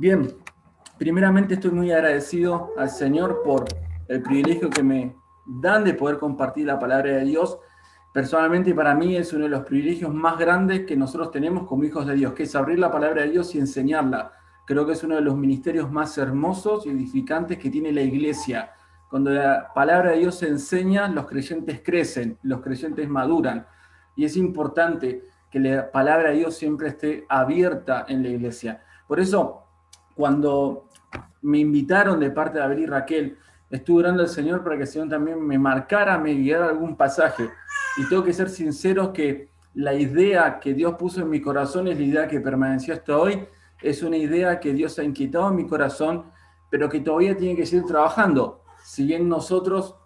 Bien, primeramente estoy muy agradecido al Señor por el privilegio que me dan de poder compartir la palabra de Dios. Personalmente para mí es uno de los privilegios más grandes que nosotros tenemos como hijos de Dios, que es abrir la palabra de Dios y enseñarla. Creo que es uno de los ministerios más hermosos y edificantes que tiene la iglesia. Cuando la palabra de Dios se enseña, los creyentes crecen, los creyentes maduran. Y es importante que la palabra de Dios siempre esté abierta en la iglesia. Por eso, cuando me invitaron de parte de Abel y Raquel, estuve orando al Señor para que el Señor también me marcara, me guiara algún pasaje. Y tengo que ser sincero que la idea que Dios puso en mi corazón es la idea que permaneció hasta hoy. Es una idea que Dios ha inquietado en mi corazón, pero que todavía tiene que seguir trabajando. Si bien nosotros,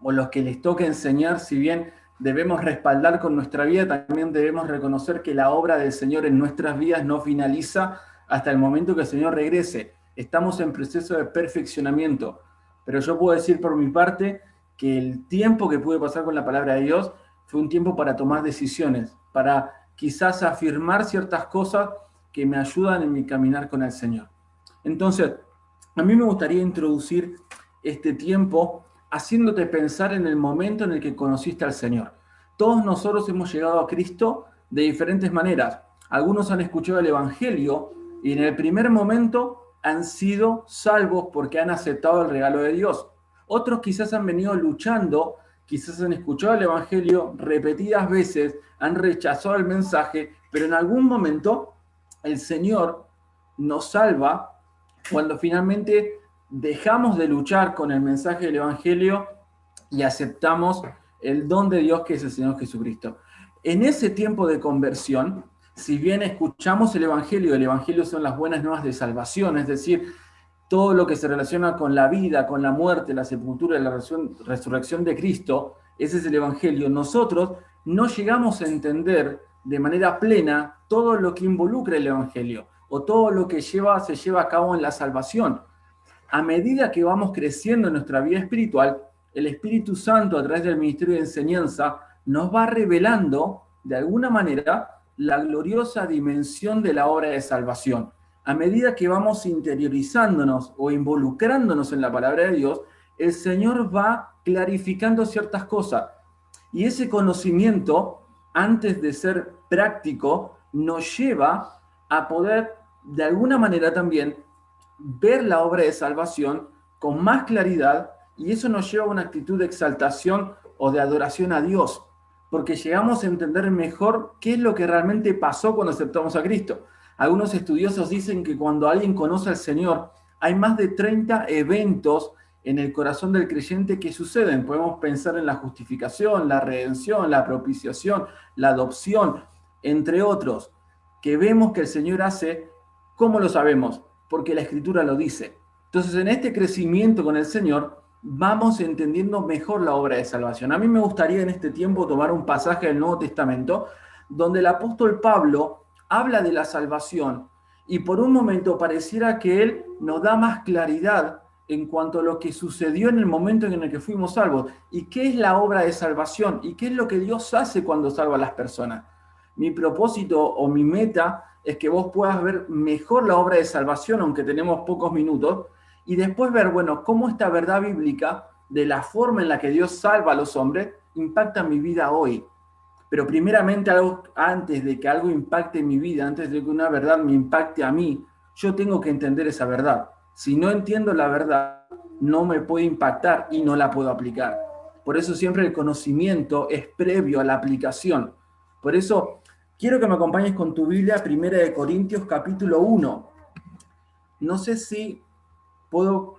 o los que les toca enseñar, si bien debemos respaldar con nuestra vida, también debemos reconocer que la obra del Señor en nuestras vidas no finaliza hasta el momento que el Señor regrese. Estamos en proceso de perfeccionamiento, pero yo puedo decir por mi parte que el tiempo que pude pasar con la palabra de Dios fue un tiempo para tomar decisiones, para quizás afirmar ciertas cosas que me ayudan en mi caminar con el Señor. Entonces, a mí me gustaría introducir este tiempo haciéndote pensar en el momento en el que conociste al Señor. Todos nosotros hemos llegado a Cristo de diferentes maneras. Algunos han escuchado el Evangelio y en el primer momento han sido salvos porque han aceptado el regalo de Dios. Otros quizás han venido luchando, quizás han escuchado el Evangelio repetidas veces, han rechazado el mensaje, pero en algún momento el Señor nos salva cuando finalmente dejamos de luchar con el mensaje del Evangelio y aceptamos el don de Dios que es el Señor Jesucristo. En ese tiempo de conversión, si bien escuchamos el Evangelio son las buenas nuevas de salvación, es decir, todo lo que se relaciona con la vida, con la muerte, la sepultura y la resurrección de Cristo, ese es el Evangelio. Nosotros no llegamos a entender de manera plena todo lo que involucra el Evangelio o todo lo que se lleva a cabo en la salvación. A medida que vamos creciendo en nuestra vida espiritual, el Espíritu Santo, a través del ministerio de enseñanza, nos va revelando, de alguna manera, la gloriosa dimensión de la obra de salvación. A medida que vamos interiorizándonos o involucrándonos en la palabra de Dios, el Señor va clarificando ciertas cosas. Y ese conocimiento, antes de ser práctico, nos lleva a poder, de alguna manera también, ver la obra de salvación con más claridad, y eso nos lleva a una actitud de exaltación o de adoración a Dios, porque llegamos a entender mejor qué es lo que realmente pasó cuando aceptamos a Cristo. Algunos estudiosos dicen que cuando alguien conoce al Señor, hay más de 30 eventos en el corazón del creyente que suceden. Podemos pensar en la justificación, la redención, la propiciación, la adopción, entre otros, que vemos que el Señor hace. ¿Cómo lo sabemos? Porque la Escritura lo dice. Entonces, en este crecimiento con el Señor, vamos entendiendo mejor la obra de salvación. A mí me gustaría en este tiempo tomar un pasaje del Nuevo Testamento donde el apóstol Pablo habla de la salvación y por un momento pareciera que él nos da más claridad en cuanto a lo que sucedió en el momento en el que fuimos salvos y qué es la obra de salvación y qué es lo que Dios hace cuando salva a las personas. Mi propósito o mi meta es que vos puedas ver mejor la obra de salvación, aunque tenemos pocos minutos, y después ver, bueno, cómo esta verdad bíblica, de la forma en la que Dios salva a los hombres, impacta mi vida hoy. Pero primeramente, antes de que algo impacte mi vida, antes de que una verdad me impacte a mí, yo tengo que entender esa verdad. Si no entiendo la verdad, no me puede impactar y no la puedo aplicar. Por eso siempre el conocimiento es previo a la aplicación. Por eso quiero que me acompañes con tu Biblia, 1 Corintios capítulo 1. No sé si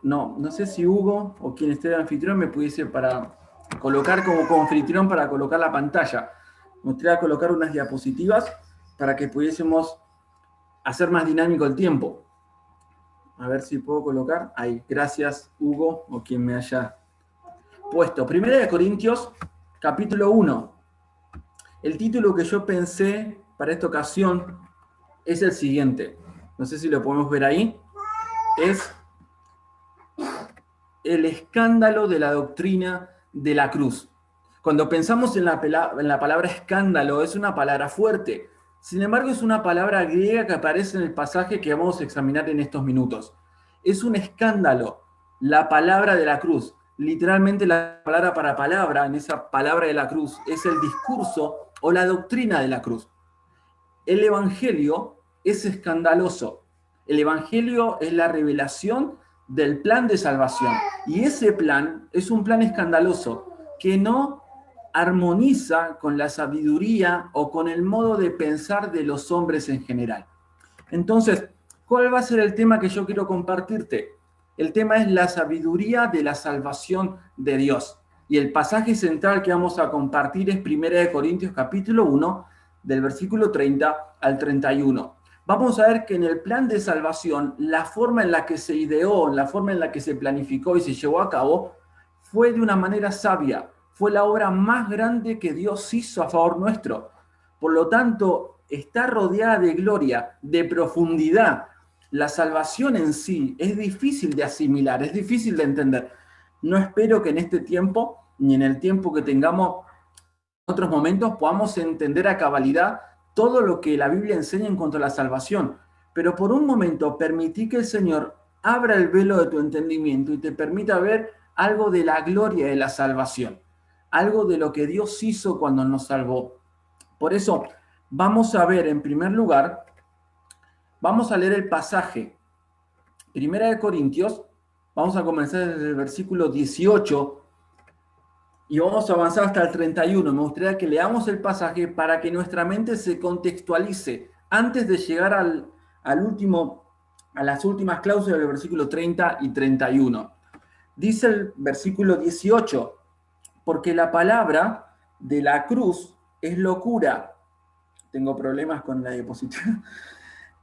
no sé si Hugo o quien esté de anfitrión me pudiese para colocar como anfitrión para colocar la pantalla. Me gustaría colocar unas diapositivas para que pudiésemos hacer más dinámico el tiempo. A ver si puedo colocar. Ahí, gracias Hugo o quien me haya puesto. 1 Corintios capítulo 1. El título que yo pensé para esta ocasión es el siguiente. No sé si lo podemos ver ahí. Es el escándalo de la doctrina de la cruz. Cuando pensamos en la palabra escándalo, es una palabra fuerte. Sin embargo, es una palabra griega que aparece en el pasaje que vamos a examinar en estos minutos. Es un escándalo la palabra de la cruz. Literalmente la palabra para palabra, en esa palabra de la cruz, es el discurso o la doctrina de la cruz. El evangelio es escandaloso. El evangelio es la revelación del plan de salvación. Y ese plan es un plan escandaloso que no armoniza con la sabiduría o con el modo de pensar de los hombres en general. Entonces, ¿cuál va a ser el tema que yo quiero compartirte? El tema es la sabiduría de la salvación de Dios. Y el pasaje central que vamos a compartir es 1 Corintios capítulo 1, del versículo 30 al 31. Vamos a ver que en el plan de salvación, la forma en la que se ideó, la forma en la que se planificó y se llevó a cabo, fue de una manera sabia. Fue la obra más grande que Dios hizo a favor nuestro. Por lo tanto, está rodeada de gloria, de profundidad. La salvación en sí es difícil de asimilar, es difícil de entender. No espero que en este tiempo, ni en el tiempo que tengamos en otros momentos, podamos entender a cabalidad todo lo que la Biblia enseña en cuanto a la salvación. Pero por un momento permití que el Señor abra el velo de tu entendimiento y te permita ver algo de la gloria de la salvación, algo de lo que Dios hizo cuando nos salvó. Por eso, vamos a ver en primer lugar, vamos a leer el pasaje. 1 Corintios, vamos a comenzar desde el versículo 18 y vamos a avanzar hasta el 31. Me gustaría que leamos el pasaje para que nuestra mente se contextualice antes de llegar al último, a las últimas cláusulas del versículo 30 y 31. Dice el versículo 18, porque la palabra de la cruz es locura. Tengo problemas con la diapositiva.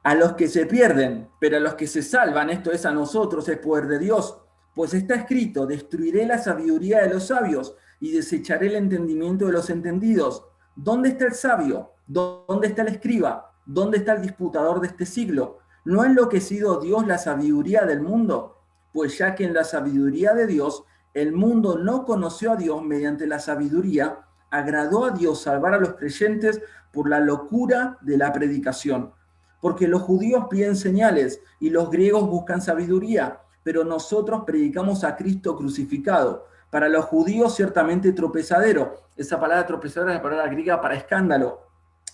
A los que se pierden, pero a los que se salvan, esto es a nosotros, es poder de Dios. Pues está escrito, destruiré la sabiduría de los sabios y desecharé el entendimiento de los entendidos. ¿Dónde está el sabio? ¿Dónde está el escriba? ¿Dónde está el disputador de este siglo? ¿No ha enloquecido Dios la sabiduría del mundo? Pues ya que en la sabiduría de Dios el mundo no conoció a Dios mediante la sabiduría, agradó a Dios salvar a los creyentes por la locura de la predicación. Porque los judíos piden señales y los griegos buscan sabiduría, pero nosotros predicamos a Cristo crucificado. Para los judíos ciertamente tropezadero. Esa palabra tropezadero es la palabra griega para escándalo.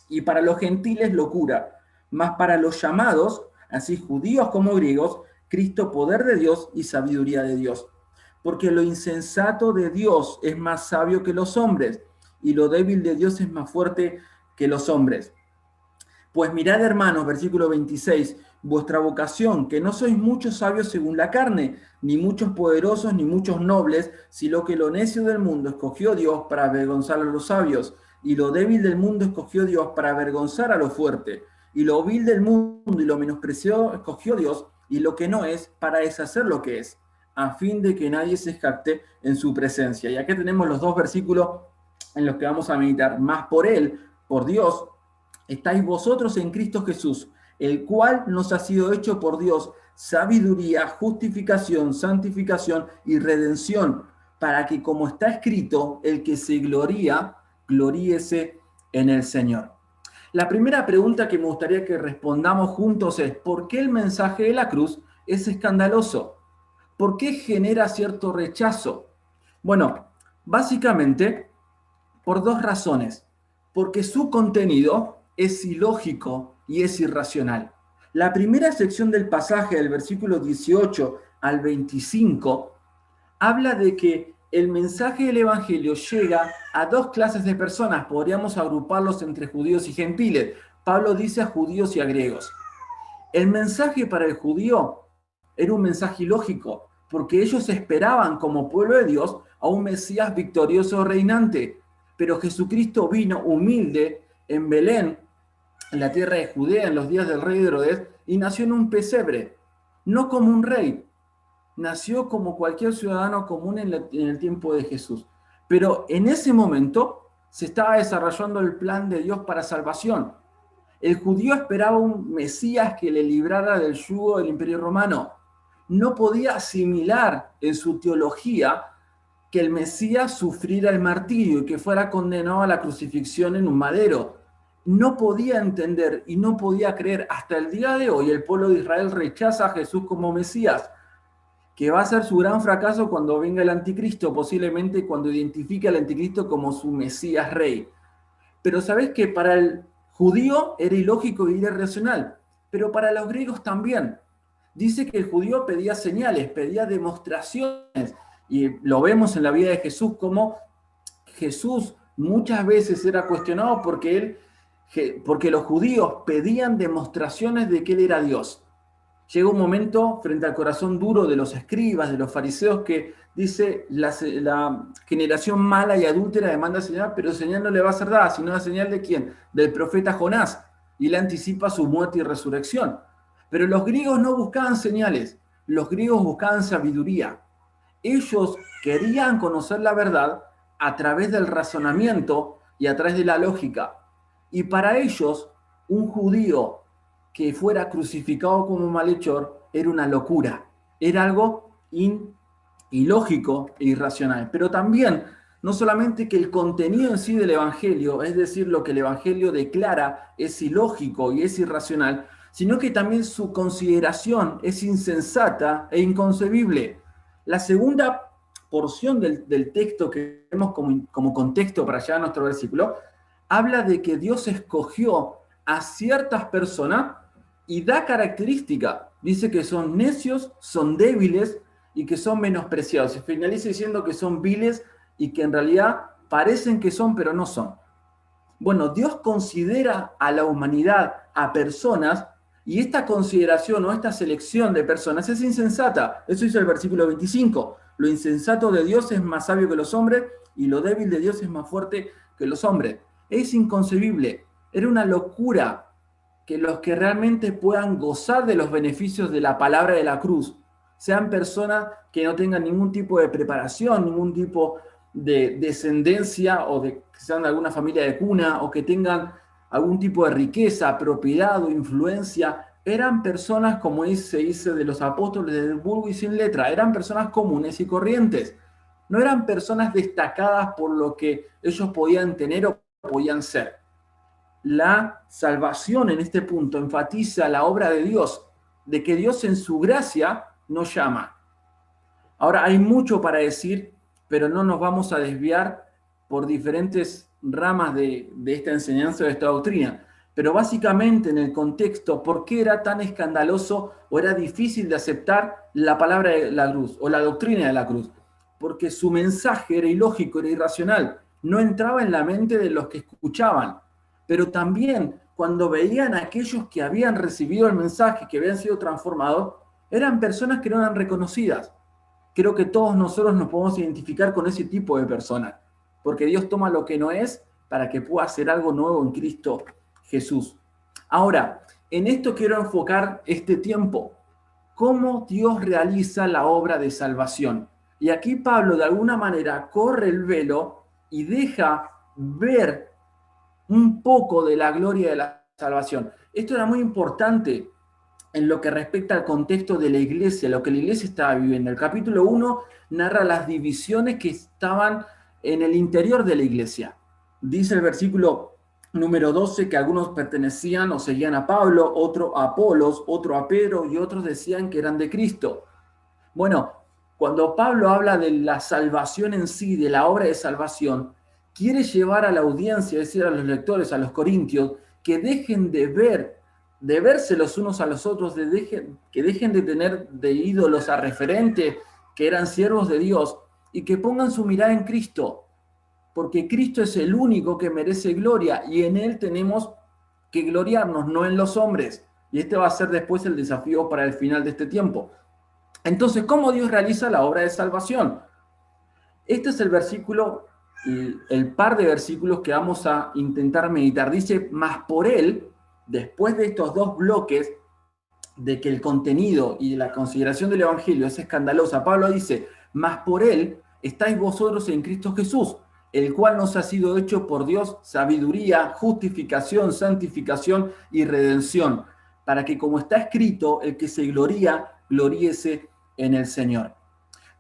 Y para los gentiles locura. Mas para los llamados, así judíos como griegos, Cristo poder de Dios y sabiduría de Dios. Porque lo insensato de Dios es más sabio que los hombres, y lo débil de Dios es más fuerte que los hombres. Pues mirad, hermanos, versículo 26, vuestra vocación, que no sois muchos sabios según la carne, ni muchos poderosos, ni muchos nobles, sino que lo necio del mundo escogió Dios para avergonzar a los sabios, y lo débil del mundo escogió Dios para avergonzar a lo fuerte, y lo vil del mundo y lo menospreciado escogió Dios, y lo que no es, para deshacer lo que es, a fin de que nadie se jacte en su presencia. Y aquí tenemos los dos versículos en los que vamos a meditar. Más por él, por Dios, estáis vosotros en Cristo Jesús, el cual nos ha sido hecho por Dios sabiduría, justificación, santificación y redención, para que, como está escrito, el que se gloría, gloríese en el Señor. La primera pregunta que me gustaría que respondamos juntos es, ¿por qué el mensaje de la cruz es escandaloso? ¿Por qué genera cierto rechazo? Bueno, básicamente por dos razones. Porque su contenido es ilógico y es irracional. La primera sección del pasaje, del versículo 18 al 25, habla de que el mensaje del Evangelio llega a dos clases de personas. Podríamos agruparlos entre judíos y gentiles. Pablo dice a judíos y a griegos. El mensaje para el judío era un mensaje ilógico, porque ellos esperaban como pueblo de Dios a un Mesías victorioso reinante. Pero Jesucristo vino humilde en Belén, en la tierra de Judea, en los días del rey Herodes, y nació en un pesebre, no como un rey, nació como cualquier ciudadano común en el tiempo de Jesús. Pero en ese momento se estaba desarrollando el plan de Dios para salvación. El judío esperaba un Mesías que le librara del yugo del Imperio Romano. No podía asimilar en su teología que el Mesías sufriera el martirio y que fuera condenado a la crucifixión en un madero. no podía entender y no podía creer. Hasta el día de hoy el pueblo de Israel rechaza a Jesús como Mesías, que va a ser su gran fracaso cuando venga el anticristo, posiblemente cuando identifique al anticristo como su Mesías rey. Pero sabés que para el judío era ilógico e irracional, pero para los griegos también. Dice que el judío pedía señales, pedía demostraciones, y lo vemos en la vida de Jesús, como Jesús muchas veces era cuestionado porque los judíos pedían demostraciones de que él era Dios. Llega un momento frente al corazón duro de los escribas, de los fariseos, que dice, la generación mala y adúltera demanda señal, pero señal no le va a ser dada, sino la señal de quién, del profeta Jonás, y le anticipa su muerte y resurrección. Pero los griegos no buscaban señales, los griegos buscaban sabiduría. Ellos querían conocer la verdad a través del razonamiento y a través de la lógica. Y para ellos, un judío que fuera crucificado como malhechor era una locura, era algo ilógico e irracional. Pero también, no solamente que el contenido en sí del Evangelio, es decir, lo que el Evangelio declara, es ilógico y es irracional, sino que también su consideración es insensata e inconcebible. La segunda porción del texto que vemos como contexto para llegar a nuestro versículo, habla de que Dios escogió a ciertas personas y da características. Dice que son necios, son débiles y que son menospreciados. Y finaliza diciendo que son viles y que en realidad parecen que son, pero no son. Bueno, Dios considera a la humanidad, a personas, y esta consideración o esta selección de personas es insensata. Eso dice el versículo 25. Lo insensato de Dios es más sabio que los hombres y lo débil de Dios es más fuerte que los hombres. Es inconcebible. Era una locura que los que realmente puedan gozar de los beneficios de la palabra de la cruz sean personas que no tengan ningún tipo de preparación, ningún tipo de descendencia o que sean de alguna familia de cuna o que tengan algún tipo de riqueza, propiedad o influencia. Eran personas, como se dice de los apóstoles, del vulgo y sin letra. Eran personas comunes y corrientes. No eran personas destacadas por lo que ellos podían tener o podían ser. La salvación en este punto enfatiza la obra de Dios, de que Dios en su gracia nos llama. Ahora, hay mucho para decir, pero no nos vamos a desviar por diferentes ramas de esta enseñanza, de esta doctrina. Pero básicamente en el contexto, ¿por qué era tan escandaloso o era difícil de aceptar la palabra de la cruz o la doctrina de la cruz? Porque su mensaje era ilógico, era irracional, no entraba en la mente de los que escuchaban. Pero también cuando veían a aquellos que habían recibido el mensaje, que habían sido transformados, eran personas que no eran reconocidas. Creo que todos nosotros nos podemos identificar con ese tipo de personas, porque Dios toma lo que no es para que pueda hacer algo nuevo en Cristo Jesús. Ahora, en esto quiero enfocar este tiempo, cómo Dios realiza la obra de salvación. Y aquí Pablo de alguna manera corre el velo y deja ver un poco de la gloria de la salvación. Esto era muy importante en lo que respecta al contexto de la iglesia, lo que la iglesia estaba viviendo. El capítulo 1 narra las divisiones que estaban en el interior de la iglesia. Dice el versículo número 12 que algunos pertenecían o seguían a Pablo, otro a Apolos, otro a Pedro y otros decían que eran de Cristo. Bueno, cuando Pablo habla de la salvación en sí, de la obra de salvación, quiere llevar a la audiencia, es decir, a los lectores, a los corintios, que dejen de verse los unos a los otros, que dejen de tener de ídolos a referentes que eran siervos de Dios y que pongan su mirada en Cristo, porque Cristo es el único que merece gloria y en Él tenemos que gloriarnos, no en los hombres. Y este va a ser después el desafío para el final de este tiempo. Entonces, ¿cómo Dios realiza la obra de salvación? Este es el versículo, el par de versículos que vamos a intentar meditar. Dice, mas por Él, después de estos dos bloques, de que el contenido y la consideración del Evangelio es escandalosa, Pablo dice, mas por Él estáis vosotros en Cristo Jesús, el cual nos ha sido hecho por Dios sabiduría, justificación, santificación y redención, para que como está escrito, el que se gloría, gloríese en el Señor.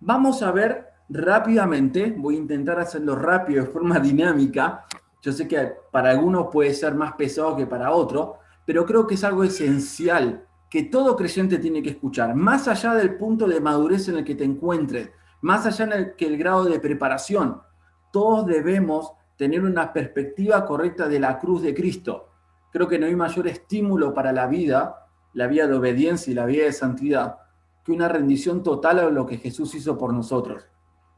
Vamos a ver rápidamente, voy a intentar hacerlo rápido de forma dinámica, Yo sé que para algunos puede ser más pesado que para otros, pero creo que es algo esencial que todo creyente tiene que escuchar, más allá del punto de madurez en el que te encuentres, más allá que el grado de preparación. Todos debemos tener una perspectiva correcta de la cruz de Cristo. Creo que no hay mayor estímulo para la vida de obediencia y la vida de santidad, que una rendición total a lo que Jesús hizo por nosotros.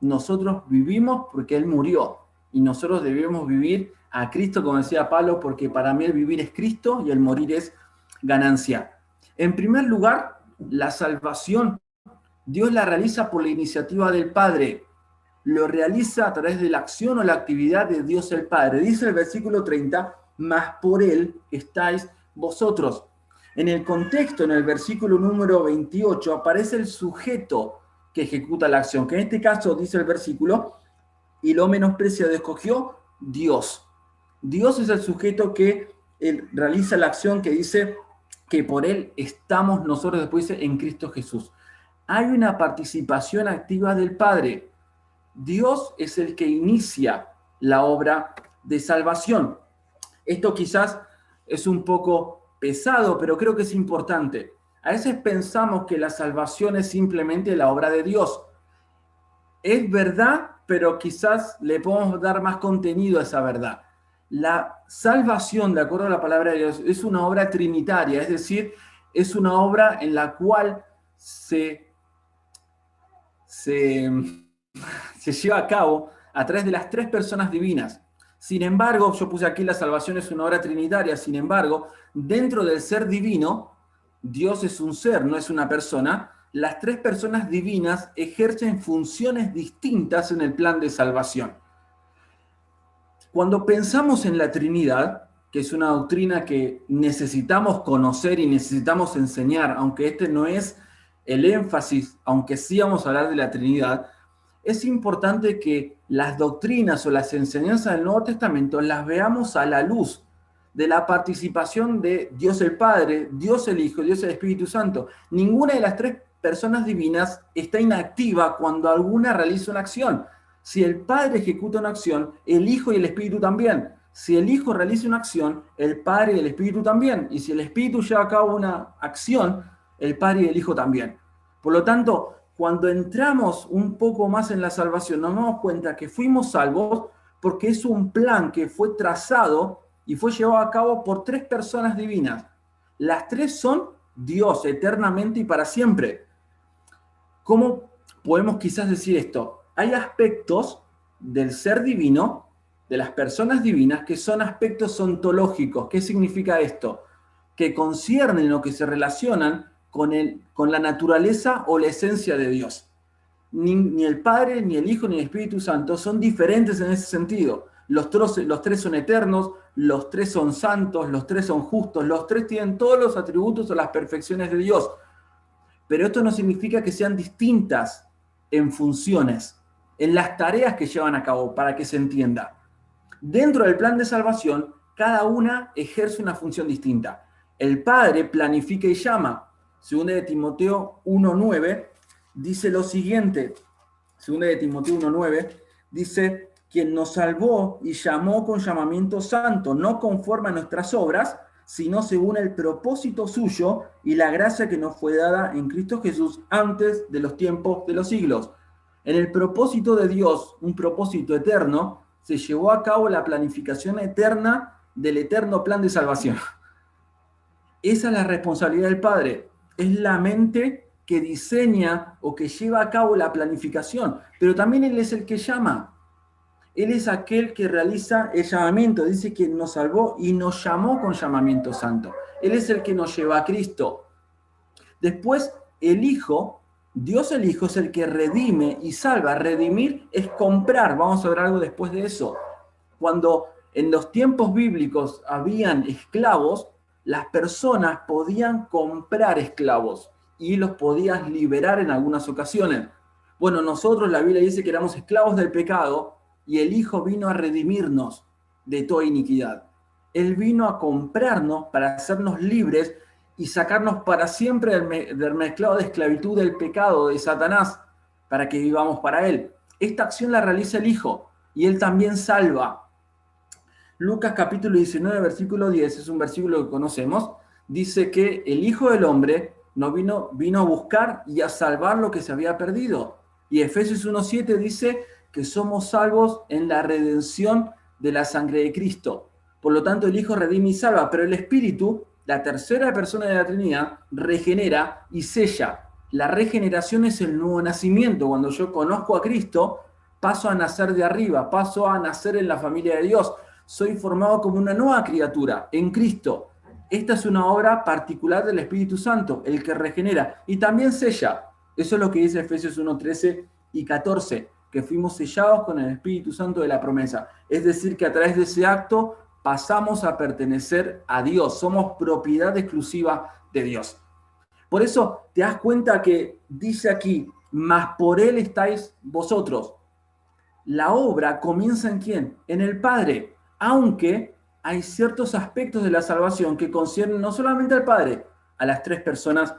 Nosotros vivimos porque Él murió y nosotros debemos vivir a Cristo, como decía Pablo, porque para mí el vivir es Cristo y el morir es ganancia. En primer lugar, la salvación, Dios la realiza por la iniciativa del Padre. Lo realiza a través de la acción o la actividad de Dios el Padre. Dice el versículo 30, mas por Él estáis vosotros. En el contexto, en el versículo número 28, aparece el sujeto que ejecuta la acción, que en este caso dice el versículo, y lo menospreciado escogió Dios. Dios es el sujeto que realiza la acción que dice que por Él estamos nosotros, después dice, en Cristo Jesús. Hay una participación activa del Padre. Dios es el que inicia la obra de salvación. Esto quizás es un poco pesado, pero creo que es importante. A veces pensamos que la salvación es simplemente la obra de Dios. Es verdad, pero quizás le podemos dar más contenido a esa verdad. La salvación, de acuerdo a la palabra de Dios, es una obra trinitaria, es decir, es una obra en la cual se lleva a cabo a través de las tres personas divinas. Sin embargo, yo puse aquí la salvación es una obra trinitaria, sin embargo, dentro del ser divino, Dios es un ser, no es una persona. Las tres personas divinas ejercen funciones distintas en el plan de salvación. Cuando pensamos en la Trinidad, que es una doctrina que necesitamos conocer y necesitamos enseñar, aunque este no es el énfasis, aunque sí vamos a hablar de la Trinidad, es importante que las doctrinas o las enseñanzas del Nuevo Testamento las veamos a la luz de la participación de Dios el Padre, Dios el Hijo, Dios el Espíritu Santo. Ninguna de las tres personas divinas está inactiva cuando alguna realiza una acción. Si el Padre ejecuta una acción, el Hijo y el Espíritu también. Si el Hijo realiza una acción, el Padre y el Espíritu también. Y si el Espíritu lleva a cabo una acción, el Padre y el Hijo también. Por lo tanto, cuando entramos un poco más en la salvación, nos damos cuenta que fuimos salvos porque es un plan que fue trazado y fue llevado a cabo por tres personas divinas. Las tres son Dios eternamente y para siempre. ¿Cómo podemos quizás decir esto? Hay aspectos del ser divino, de las personas divinas, que son aspectos ontológicos. ¿Qué significa esto? Que conciernen o que se relacionan con la naturaleza o la esencia de Dios. Ni el Padre, ni el Hijo, ni el Espíritu Santo son diferentes en ese sentido. Los tres son eternos, los tres son santos, los tres son justos, los tres tienen todos los atributos o las perfecciones de Dios. Pero esto no significa que sean distintas en funciones, en las tareas que llevan a cabo, para que se entienda. Dentro del plan de salvación, cada una ejerce una función distinta. El Padre planifica y llama. Segunda de Timoteo 1:9 dice lo siguiente. Segunda de Timoteo 1:9 dice, quien nos salvó y llamó con llamamiento santo, no conforme a nuestras obras, sino según el propósito suyo y la gracia que nos fue dada en Cristo Jesús antes de los tiempos de los siglos. En el propósito de Dios, un propósito eterno, se llevó a cabo la planificación eterna del eterno plan de salvación. Esa es la responsabilidad del Padre. Es la mente que diseña o que lleva a cabo la planificación, pero también Él es el que llama. Él es aquel que realiza el llamamiento. Dice que nos salvó y nos llamó con llamamiento santo. Él es el que nos lleva a Cristo. Después, el Hijo, Dios el Hijo, es el que redime y salva. Redimir es comprar. Vamos a ver algo después de eso. Cuando en los tiempos bíblicos habían esclavos, las personas podían comprar esclavos y los podías liberar en algunas ocasiones. Bueno, nosotros, la Biblia dice que éramos esclavos del pecado, y el Hijo vino a redimirnos de toda iniquidad. Él vino a comprarnos para hacernos libres y sacarnos para siempre del mezclado de esclavitud del pecado, de Satanás, para que vivamos para Él. Esta acción la realiza el Hijo y Él también salva. Lucas capítulo 19, versículo 10, es un versículo que conocemos, dice que el Hijo del Hombre no vino a buscar y a salvar lo que se había perdido. Y Efesios 1:7 dice que somos salvos en la redención de la sangre de Cristo. Por lo tanto, el Hijo redime y salva, pero el Espíritu, la tercera persona de la Trinidad, regenera y sella. La regeneración es el nuevo nacimiento. Cuando yo conozco a Cristo, paso a nacer de arriba, paso a nacer en la familia de Dios. Soy formado como una nueva criatura en Cristo. Esta es una obra particular del Espíritu Santo, el que regenera y también sella. Eso es lo que dice Efesios 1:13 y 14, que fuimos sellados con el Espíritu Santo de la promesa. Es decir, que a través de ese acto pasamos a pertenecer a Dios. Somos propiedad exclusiva de Dios. Por eso te das cuenta que dice aquí, mas por Él estáis vosotros. La obra comienza ¿en quién? En el Padre, aunque hay ciertos aspectos de la salvación que conciernen no solamente al Padre, a las tres personas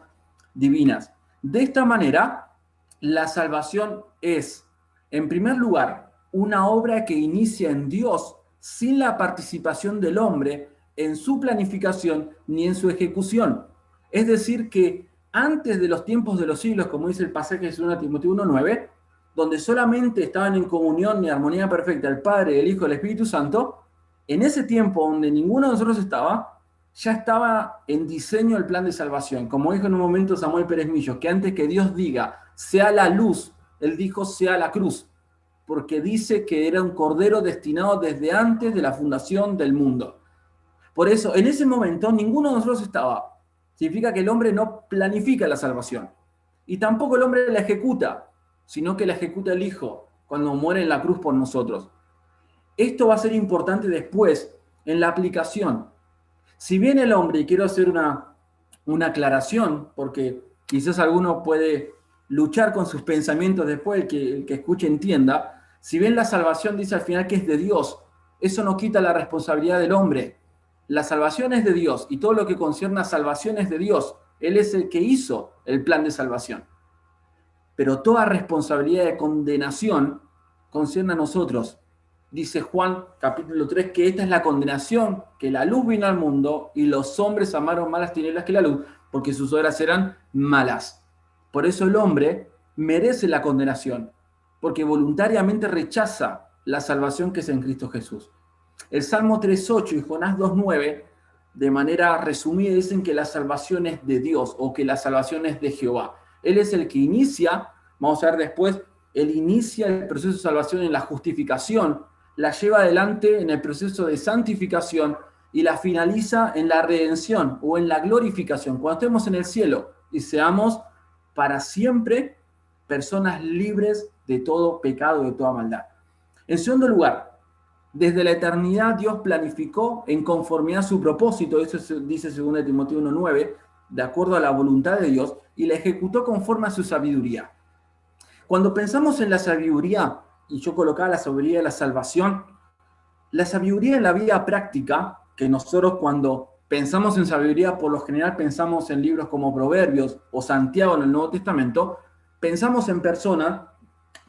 divinas. De esta manera, la salvación es, en primer lugar, una obra que inicia en Dios sin la participación del hombre en su planificación ni en su ejecución. Es decir, que antes de los tiempos de los siglos, como dice el pasaje de 2 Timoteo 1:9, donde solamente estaban en comunión y armonía perfecta el Padre, el Hijo y el Espíritu Santo, en ese tiempo donde ninguno de nosotros estaba, ya estaba en diseño el plan de salvación. Como dijo en un momento Samuel Pérez Millos, que antes que Dios diga, sea la luz, Él dijo, sea la cruz, porque dice que era un cordero destinado desde antes de la fundación del mundo. Por eso, en ese momento, ninguno de nosotros estaba. Significa que el hombre no planifica la salvación. Y tampoco el hombre la ejecuta, sino que la ejecuta el Hijo cuando muere en la cruz por nosotros. Esto va a ser importante después en la aplicación. Si bien el hombre, y quiero hacer una aclaración, porque quizás alguno puede luchar con sus pensamientos después, el que escuche entienda, si bien la salvación dice al final que es de Dios, eso no quita la responsabilidad del hombre. La salvación es de Dios y todo lo que concierne a salvación es de Dios. Él es el que hizo el plan de salvación. Pero toda responsabilidad de condenación concierne a nosotros. Dice Juan capítulo 3 que esta es la condenación, que la luz vino al mundo y los hombres amaron más las tinieblas que la luz, porque sus obras eran malas. Por eso el hombre merece la condenación, porque voluntariamente rechaza la salvación que es en Cristo Jesús. El Salmo 3:8 y Jonás 2:9, de manera resumida, dicen que la salvación es de Dios o que la salvación es de Jehová. Él es el que inicia, vamos a ver después, él inicia el proceso de salvación en la justificación, la lleva adelante en el proceso de santificación y la finaliza en la redención o en la glorificación, cuando estemos en el cielo y seamos para siempre personas libres de todo pecado, de toda maldad. En segundo lugar, desde la eternidad Dios planificó en conformidad a su propósito, eso dice 2 Timoteo 1:9, de acuerdo a la voluntad de Dios, y la ejecutó conforme a su sabiduría. Cuando pensamos en la sabiduría, y yo colocaba la sabiduría de la salvación, la sabiduría en la vida práctica, que nosotros cuando pensamos en sabiduría, por lo general pensamos en libros como Proverbios o Santiago en el Nuevo Testamento, pensamos en personas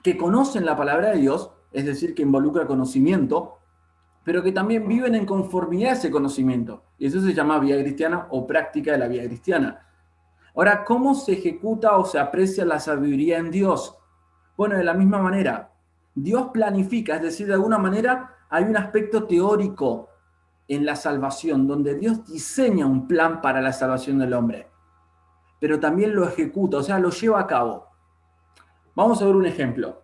que conocen la palabra de Dios, es decir, que involucra conocimiento, pero que también viven en conformidad a ese conocimiento. Y eso se llama vida cristiana o práctica de la vida cristiana. Ahora, ¿cómo se ejecuta o se aprecia la sabiduría en Dios? Bueno, de la misma manera, Dios planifica, es decir, de alguna manera hay un aspecto teórico en la salvación, donde Dios diseña un plan para la salvación del hombre, pero también lo ejecuta, o sea, lo lleva a cabo. Vamos a ver un ejemplo.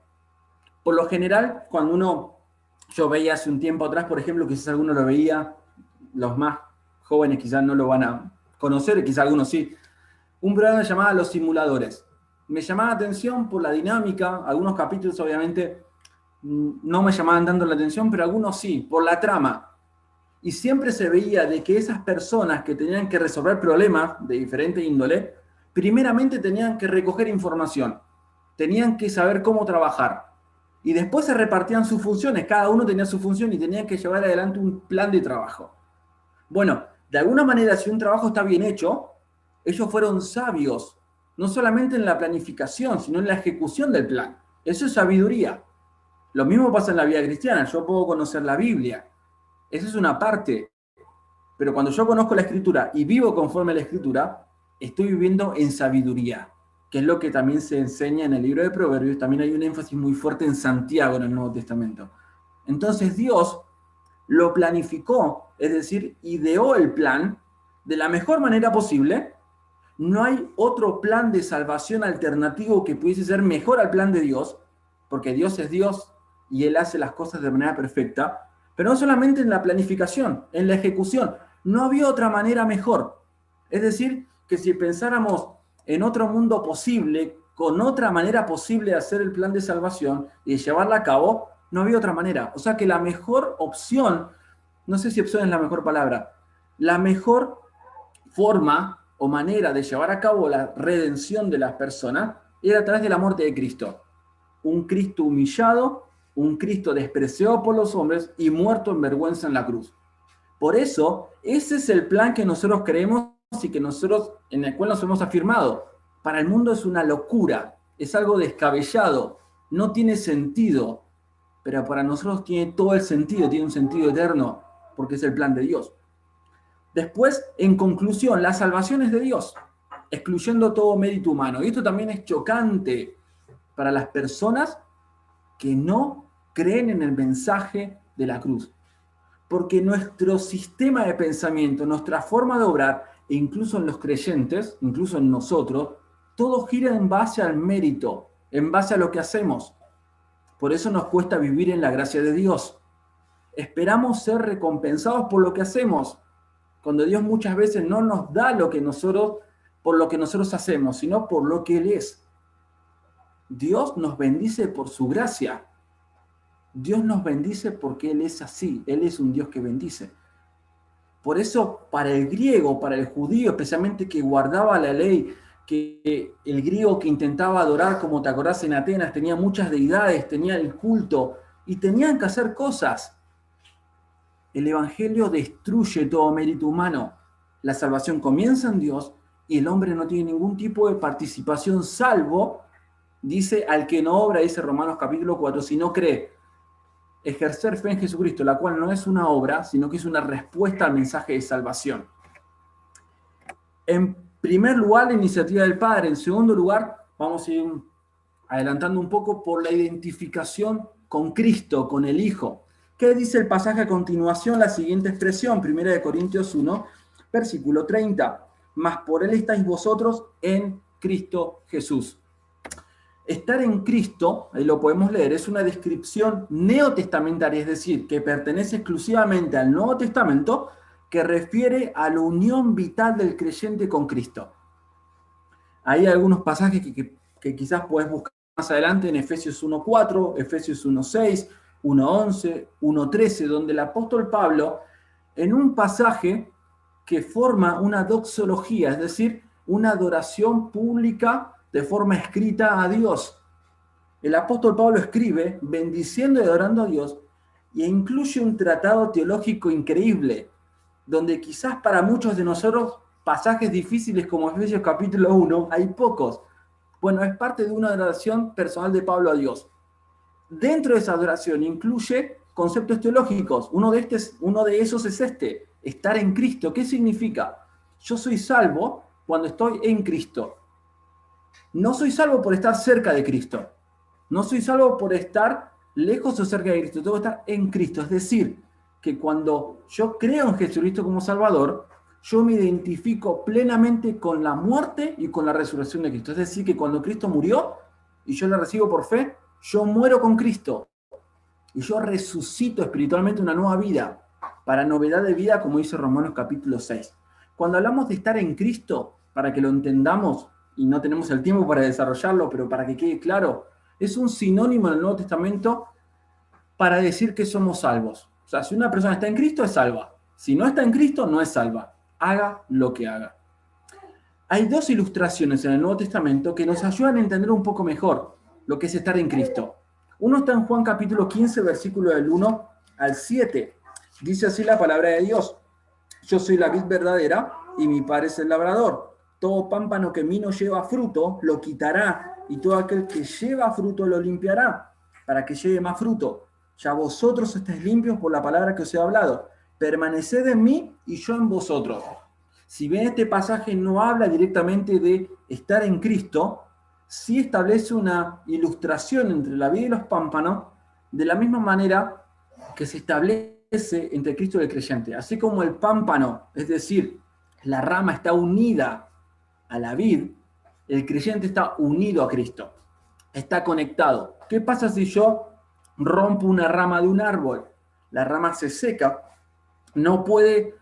Por lo general, cuando yo veía hace un tiempo atrás, por ejemplo, quizás alguno lo veía, los más jóvenes quizás no lo van a conocer, quizás algunos sí, un programa llamado Los Simuladores. Me llamaba la atención por la dinámica, algunos capítulos obviamente no me llamaban tanto la atención, pero algunos sí, por la trama. Y siempre se veía de que esas personas que tenían que resolver problemas de diferente índole, primeramente tenían que recoger información, tenían que saber cómo trabajar. Y después se repartían sus funciones, cada uno tenía su función y tenían que llevar adelante un plan de trabajo. Bueno, de alguna manera, si un trabajo está bien hecho, ellos fueron sabios, no solamente en la planificación, sino en la ejecución del plan. Eso es sabiduría. Lo mismo pasa en la vida cristiana. Yo puedo conocer la Biblia, Esa es una parte. Pero cuando yo conozco la Escritura y vivo conforme a la Escritura, estoy viviendo en sabiduría, que es lo que también se enseña en el libro de Proverbios. También hay un énfasis muy fuerte en Santiago en el Nuevo Testamento. Entonces Dios lo planificó, es decir, ideó el plan de la mejor manera posible. No hay otro plan de salvación alternativo que pudiese ser mejor al plan de Dios, porque Dios es Dios y Él hace las cosas de manera perfecta, pero no solamente en la planificación, en la ejecución. No había otra manera mejor. Es decir, que si pensáramos en otro mundo posible, con otra manera posible de hacer el plan de salvación y de llevarla a cabo, no había otra manera. O sea que la mejor opción, no sé si opción es la mejor palabra, la mejor forma o manera de llevar a cabo la redención de las personas era a través de la muerte de Cristo. Un Cristo humillado, un Cristo despreciado por los hombres y muerto en vergüenza en la cruz. Por eso, ese es el plan que nosotros creemos y que nosotros, en el cual nos hemos afirmado. Para el mundo es una locura, es algo descabellado, no tiene sentido, pero para nosotros tiene todo el sentido, tiene un sentido eterno, porque es el plan de Dios. Después, en conclusión, la salvación es de Dios, excluyendo todo mérito humano. Y esto también es chocante para las personas que no creen en el mensaje de la cruz. Porque nuestro sistema de pensamiento, nuestra forma de obrar, e incluso en los creyentes, incluso en nosotros, todo gira en base al mérito, en base a lo que hacemos. Por eso nos cuesta vivir en la gracia de Dios. Esperamos ser recompensados por lo que hacemos, cuando Dios muchas veces no nos da lo que nosotros, por lo que nosotros hacemos, sino por lo que Él es. Dios nos bendice por su gracia. Dios nos bendice porque Él es así. Él es un Dios que bendice. Por eso, para el griego, para el judío, especialmente que guardaba la ley, que el griego que intentaba adorar, como te acordás en Atenas, tenía muchas deidades, tenía el culto, y tenían que hacer cosas. El Evangelio destruye todo mérito humano. La salvación comienza en Dios y el hombre no tiene ningún tipo de participación, salvo, dice, al que no obra, dice Romanos capítulo 4, si no cree. Ejercer fe en Jesucristo, la cual no es una obra, sino que es una respuesta al mensaje de salvación. En primer lugar, la iniciativa del Padre. En segundo lugar, vamos a ir adelantando un poco por la identificación con Cristo, con el Hijo. ¿Qué dice el pasaje a continuación? La siguiente expresión, 1 Corintios 1, versículo 30. Mas por Él estáis vosotros en Cristo Jesús. Estar en Cristo, ahí lo podemos leer, es una descripción neotestamentaria, es decir, que pertenece exclusivamente al Nuevo Testamento, que refiere a la unión vital del creyente con Cristo. Hay algunos pasajes que quizás puedes buscar más adelante en Efesios 1.4, Efesios 1.6, 1.11, 1.13, donde el apóstol Pablo, en un pasaje que forma una doxología, es decir, una adoración pública de forma escrita a Dios. El apóstol Pablo escribe bendiciendo y adorando a Dios e incluye un tratado teológico increíble, donde quizás para muchos de nosotros pasajes difíciles como Efesios capítulo 1 hay pocos. Bueno, es parte de una adoración personal de Pablo a Dios. Dentro de esa adoración incluye conceptos teológicos. Uno de esos es estar en Cristo. ¿Qué significa? Yo soy salvo cuando estoy en Cristo. No soy salvo por estar cerca de Cristo. No soy salvo por estar lejos o cerca de Cristo. Tengo que estar en Cristo. Es decir, que cuando yo creo en Jesucristo como Salvador, yo me identifico plenamente con la muerte y con la resurrección de Cristo. Es decir, que cuando Cristo murió y yo le recibo por fe, yo muero con Cristo y yo resucito espiritualmente una nueva vida, para novedad de vida, como dice Romanos capítulo 6. Cuando hablamos de estar en Cristo, para que lo entendamos, y no tenemos el tiempo para desarrollarlo, pero para que quede claro, es un sinónimo en el Nuevo Testamento para decir que somos salvos. O sea, si una persona está en Cristo, es salva. Si no está en Cristo, no es salva. Haga lo que haga. Hay dos ilustraciones en el Nuevo Testamento que nos ayudan a entender un poco mejor lo que es estar en Cristo. Uno está en Juan capítulo 15, versículo del 1 al 7. Dice así la palabra de Dios. Yo soy la vid verdadera y mi Padre es el labrador. Todo pámpano que en mí no lleva fruto, lo quitará, y todo aquel que lleva fruto lo limpiará, para que lleve más fruto. Ya vosotros estáis limpios por la palabra que os he hablado. permaneced en mí y yo en vosotros. Si bien este pasaje no habla directamente de estar en Cristo, sí establece una ilustración entre la vid y los pámpanos, de la misma manera que se establece entre Cristo y el creyente. Así como el pámpano, es decir, la rama está unida a la vid, el creyente está unido a Cristo, está conectado. ¿Qué pasa si yo rompo una rama de un árbol? La rama se seca, no puede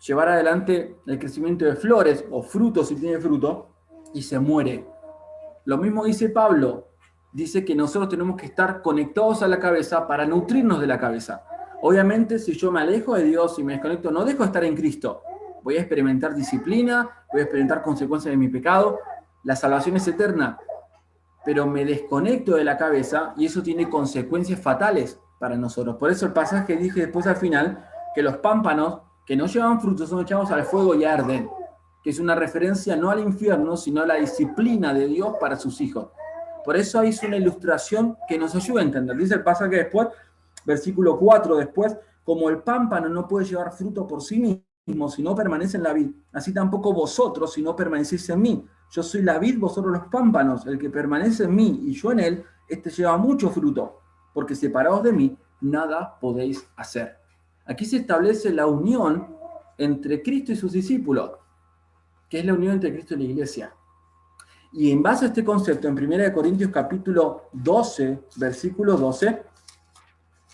llevar adelante el crecimiento de flores o frutos si tiene fruto, y se muere. Lo mismo dice Pablo, dice que nosotros tenemos que estar conectados a la cabeza para nutrirnos de la cabeza. Obviamente, si yo me alejo de Dios y me desconecto, no dejo de estar en Cristo. Voy a experimentar disciplina, voy a experimentar consecuencias de mi pecado. La salvación es eterna, pero me desconecto de la cabeza y eso tiene consecuencias fatales para nosotros. Por eso el pasaje dije después al final que los pámpanos que no llevan frutos son echados al fuego y arden, que es una referencia no al infierno, sino a la disciplina de Dios para sus hijos. Por eso ahí es una ilustración que nos ayuda a entender. Dice el pasaje después, versículo 4 después, como el pámpano no puede llevar fruto por sí mismo si no permanece en la vid, así tampoco vosotros si no permanecéis en mí. Yo soy la vid, vosotros los pámpanos. El que permanece en mí y yo en él, este lleva mucho fruto, porque separados de mí, nada podéis hacer. Aquí se establece la unión entre Cristo y sus discípulos, que es la unión entre Cristo y la iglesia. Y en base a este concepto, en 1 Corintios capítulo 12, versículo 12,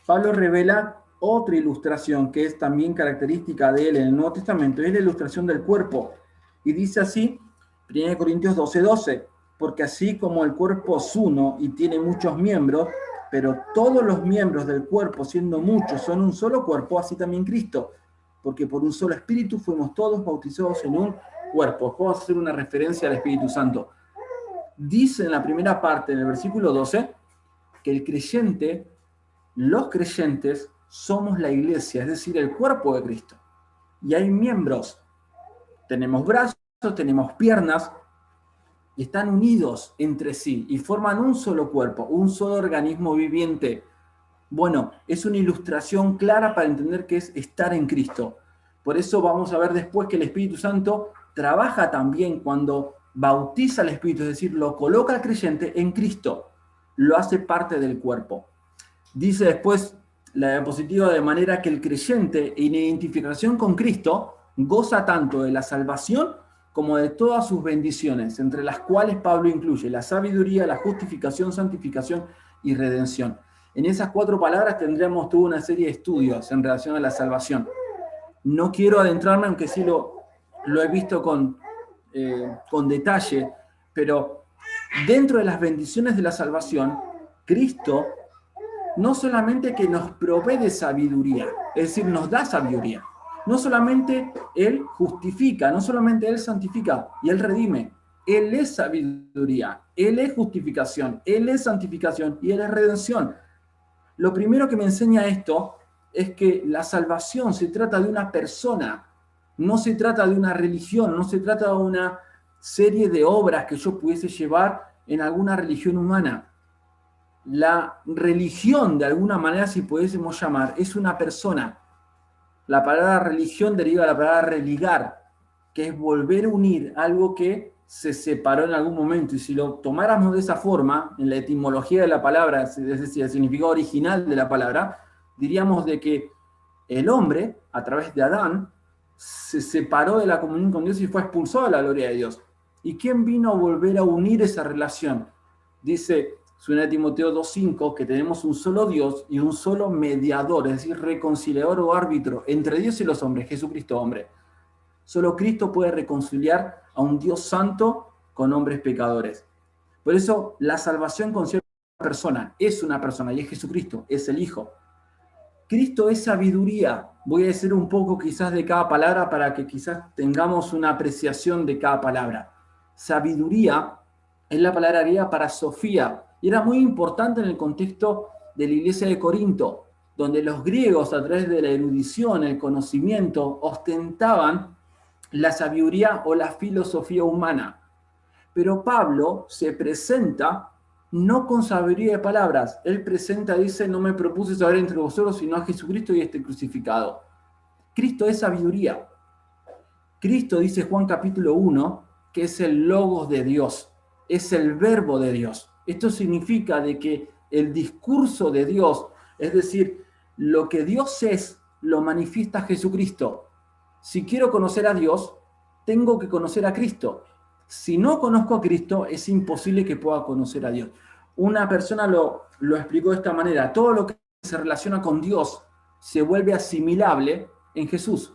Pablo revela otra ilustración que es también característica de él en el Nuevo Testamento, es la ilustración del cuerpo. Y dice así, 1 Corintios 12, 12, porque así como el cuerpo es uno y tiene muchos miembros, pero todos los miembros del cuerpo, siendo muchos, son un solo cuerpo, así también Cristo, porque por un solo espíritu fuimos todos bautizados en un cuerpo. Vamos a hacer una referencia al Espíritu Santo. Dice en la primera parte, en el versículo 12, que el creyente, los creyentes, somos la iglesia, es decir, el cuerpo de Cristo. Y hay miembros, tenemos brazos, tenemos piernas, y están unidos entre sí y forman un solo cuerpo, un solo organismo viviente. Bueno, es una ilustración clara para entender qué es estar en Cristo. Por eso vamos a ver después que el Espíritu Santo trabaja también cuando bautiza al Espíritu, es decir, lo coloca al creyente en Cristo, lo hace parte del cuerpo. Dice después la diapositiva, de manera que el creyente en identificación con Cristo goza tanto de la salvación como de todas sus bendiciones, entre las cuales Pablo incluye la sabiduría, la justificación, santificación y redención. En esas 4 palabras tendríamos toda una serie de estudios en relación a la salvación. No quiero adentrarme, aunque sí lo he visto con detalle, pero dentro de las bendiciones de la salvación, Cristo no solamente que nos provee de sabiduría, es decir, nos da sabiduría. No solamente Él justifica, no solamente Él santifica y Él redime. Él es sabiduría, Él es justificación, Él es santificación y Él es redención. Lo primero que me enseña esto es que la salvación se trata de una persona, no se trata de una religión, no se trata de una serie de obras que yo pudiese llevar en alguna religión humana. La religión, de alguna manera, si pudiésemos llamar, es una persona. La palabra religión deriva de la palabra religar, que es volver a unir algo que se separó en algún momento. Y si lo tomáramos de esa forma, en la etimología de la palabra, es decir, el significado original de la palabra, diríamos de que el hombre, a través de Adán, se separó de la comunión con Dios y fue expulsado de la gloria de Dios. ¿Y quién vino a volver a unir esa relación? Dice 2 Timoteo 2:5, que tenemos un solo Dios y un solo mediador, es decir, reconciliador o árbitro entre Dios y los hombres, Jesucristo hombre. Solo Cristo puede reconciliar a un Dios santo con hombres pecadores. Por eso la salvación concierne a una persona, es una persona, y es Jesucristo, es el Hijo. Cristo es sabiduría. Voy a decir un poco quizás de cada palabra para que quizás tengamos una apreciación de cada palabra. Sabiduría es la palabra griega para Sofía, y era muy importante en el contexto de la iglesia de Corinto, donde los griegos, a través de la erudición, el conocimiento, ostentaban la sabiduría o la filosofía humana. Pero Pablo se presenta no con sabiduría de palabras. Él presenta, dice, no me propuse saber entre vosotros, sino a Jesucristo y este crucificado. Cristo es sabiduría. Cristo, dice Juan capítulo 1, que es el logos de Dios, es el verbo de Dios. Esto significa de que el discurso de Dios, es decir, lo que Dios es, lo manifiesta Jesucristo. Si quiero conocer a Dios, tengo que conocer a Cristo. Si no conozco a Cristo, es imposible que pueda conocer a Dios. Una persona lo explicó de esta manera: todo lo que se relaciona con Dios se vuelve asimilable en Jesús.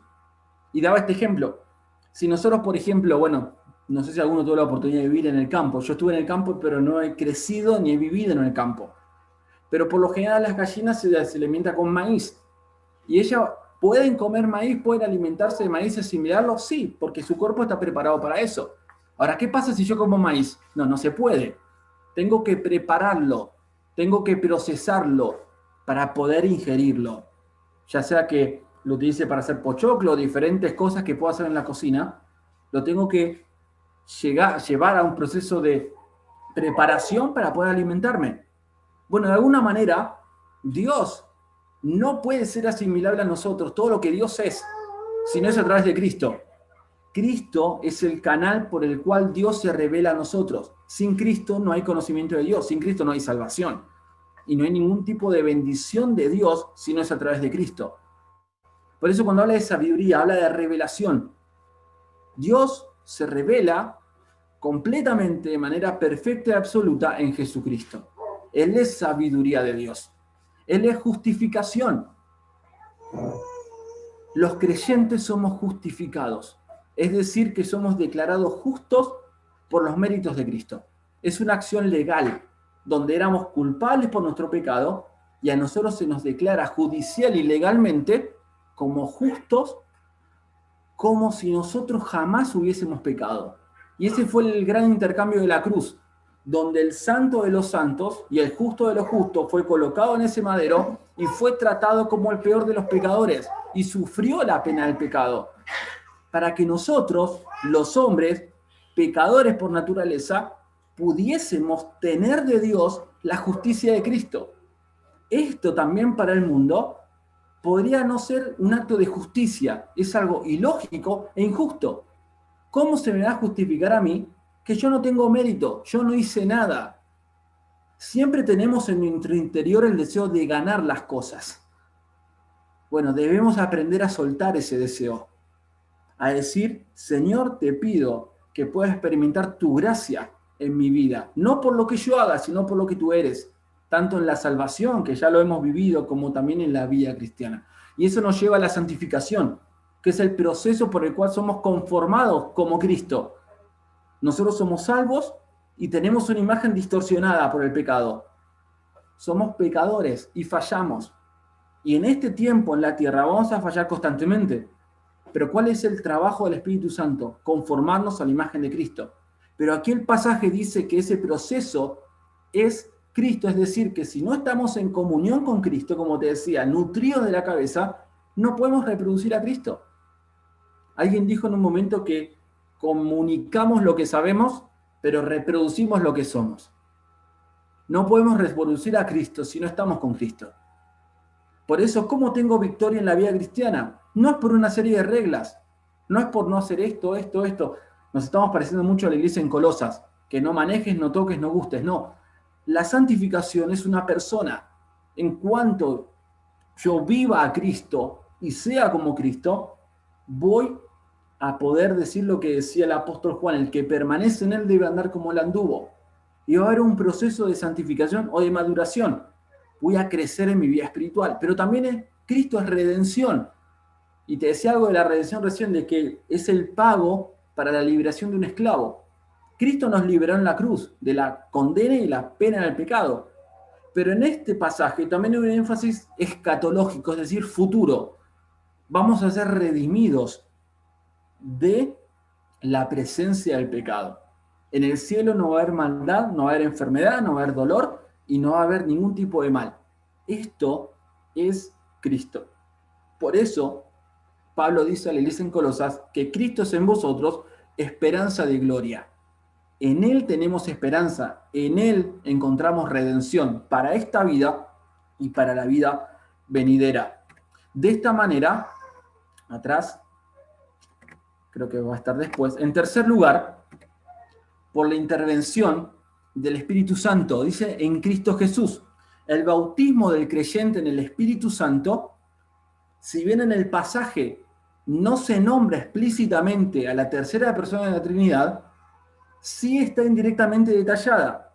Y daba este ejemplo. Si nosotros, por ejemplo, bueno, no sé si alguno tuvo la oportunidad de vivir en el campo. Yo estuve en el campo, pero no he crecido ni he vivido en el campo. Pero por lo general las gallinas se alimentan con maíz. Y ellas pueden comer maíz, pueden alimentarse de maíz y asimilarlo, sí, porque su cuerpo está preparado para eso. Ahora, ¿qué pasa si yo como maíz? No, no se puede. Tengo que prepararlo, tengo que procesarlo para poder ingerirlo. Ya sea que lo utilice para hacer pochoclo, diferentes cosas que puedo hacer en la cocina, lo tengo que llevar a un proceso de preparación para poder alimentarme. Bueno, de alguna manera, Dios no puede ser asimilable a nosotros, todo lo que Dios es, si no es a través de Cristo. Cristo es el canal por el cual Dios se revela a nosotros. Sin Cristo no hay conocimiento de Dios, sin Cristo no hay salvación. Y no hay ningún tipo de bendición de Dios si no es a través de Cristo. Por eso cuando habla de sabiduría, habla de revelación. Dios se revela completamente, de manera perfecta y absoluta en Jesucristo. Él es sabiduría de Dios. Él es justificación. Los creyentes somos justificados. Es decir, que somos declarados justos por los méritos de Cristo. Es una acción legal, donde éramos culpables por nuestro pecado, y a nosotros se nos declara judicial y legalmente como justos, como si nosotros jamás hubiésemos pecado. Y ese fue el gran intercambio de la cruz, donde el santo de los santos y el justo de los justos fue colocado en ese madero y fue tratado como el peor de los pecadores y sufrió la pena del pecado, para que nosotros, los hombres, pecadores por naturaleza, pudiésemos tener de Dios la justicia de Cristo. Esto también para el mundo podría no ser un acto de justicia, es algo ilógico e injusto. ¿Cómo se me va a justificar a mí que yo no tengo mérito, yo no hice nada? Siempre tenemos en nuestro interior el deseo de ganar las cosas. Bueno, debemos aprender a soltar ese deseo, a decir: Señor, te pido que pueda experimentar tu gracia en mi vida, no por lo que yo haga, sino por lo que tú eres, tanto en la salvación, que ya lo hemos vivido, como también en la vida cristiana. Y eso nos lleva a la santificación, que es el proceso por el cual somos conformados como Cristo. Nosotros somos salvos y tenemos una imagen distorsionada por el pecado. Somos pecadores y fallamos. Y en este tiempo en la tierra vamos a fallar constantemente. Pero ¿cuál es el trabajo del Espíritu Santo? Conformarnos a la imagen de Cristo. Pero aquí el pasaje dice que ese proceso es Cristo, es decir, que si no estamos en comunión con Cristo, como te decía, nutridos de la cabeza, no podemos reproducir a Cristo. Alguien dijo en un momento que comunicamos lo que sabemos, pero reproducimos lo que somos. No podemos reproducir a Cristo si no estamos con Cristo. Por eso, ¿cómo tengo victoria en la vida cristiana? No es por una serie de reglas, no es por no hacer esto. Nos estamos pareciendo mucho a la iglesia en Colosas, que no manejes, no toques, no gustes, no. La santificación es una persona. En cuanto yo viva a Cristo y sea como Cristo, voy a poder decir lo que decía el apóstol Juan: el que permanece en él debe andar como él anduvo. Y va a haber un proceso de santificación o de maduración. Voy a crecer en mi vida espiritual. Pero también Cristo es redención. Y te decía algo de la redención recién, de que es el pago para la liberación de un esclavo. Cristo nos liberó en la cruz de la condena y la pena del pecado. Pero en este pasaje también hay un énfasis escatológico, es decir, futuro. Vamos a ser redimidos de la presencia del pecado. En el cielo no va a haber maldad, no va a haber enfermedad, no va a haber dolor y no va a haber ningún tipo de mal. Esto es Cristo. Por eso, Pablo dice a la iglesia en Colosas que Cristo es en vosotros esperanza de gloria. En Él tenemos esperanza, en Él encontramos redención para esta vida y para la vida venidera. De esta manera, atrás, creo que va a estar después. En tercer lugar, por la intervención del Espíritu Santo, dice en Cristo Jesús. El bautismo del creyente en el Espíritu Santo, si bien en el pasaje no se nombra explícitamente a la tercera persona de la Trinidad, sí está indirectamente detallada,